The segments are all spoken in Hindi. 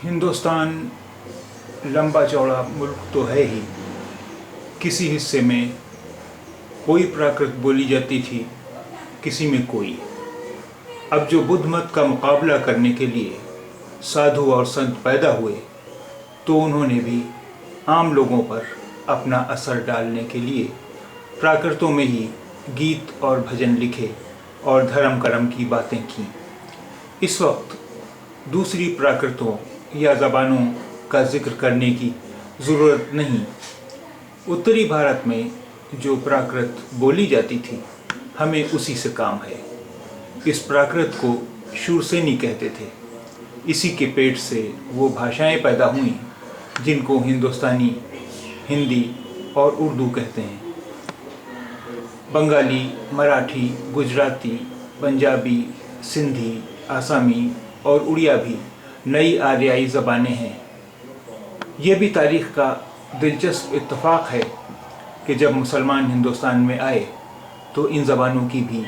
हिंदुस्तान लंबा चौड़ा मुल्क तो है ही। किसी हिस्से में कोई प्राकृत बोली जाती थी, किसी में कोई। अब जो बुद्ध मत का मुकाबला करने के लिए साधु और संत पैदा हुए, तो उन्होंने भी आम लोगों पर अपना असर डालने के लिए प्राकृतों में ही गीत और भजन लिखे और धर्म कर्म की बातें की। इस वक्त दूसरी प्राकृतों या ज़बानों का जिक्र करने की ज़रूरत नहीं। उत्तरी भारत में जो प्राकृत बोली जाती थी, हमें उसी से काम है। इस प्राकृत को शूरसेनी कहते थे। इसी के पेट से वो भाषाएं पैदा हुईं जिनको हिंदुस्तानी, हिंदी और उर्दू कहते हैं। बंगाली, मराठी, गुजराती, पंजाबी, सिंधी, आसामी और उड़िया भी नई आर्याई ज़बानें हैं। ये भी तारीख़ का दिलचस्प इत्तेफाक है कि जब मुसलमान हिंदुस्तान में आए तो इन ज़बानों की भी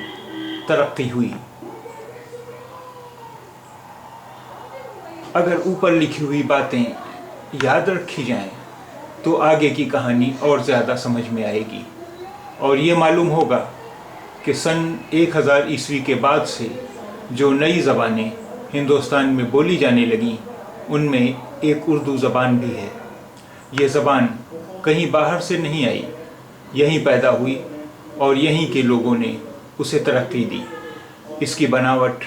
तरक्की हुई। अगर ऊपर लिखी हुई बातें याद रखी जाएं तो आगे की कहानी और ज़्यादा समझ में आएगी और ये मालूम होगा कि सन 1000 ईस्वी के बाद से जो नई ज़बानें हिंदुस्तान में बोली जाने लगीं, उनमें एक उर्दू ज़बान भी है। ये ज़बान कहीं बाहर से नहीं आई, यहीं पैदा हुई और यहीं के लोगों ने उसे तरक्की दी। इसकी बनावट,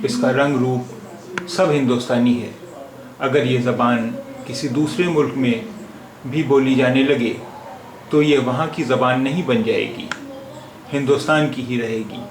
इसका रंग रूप सब हिंदुस्तानी है। अगर ये ज़बान किसी दूसरे मुल्क में भी बोली जाने लगे तो ये वहाँ की ज़बान नहीं बन जाएगी, हिंदुस्तान की ही रहेगी।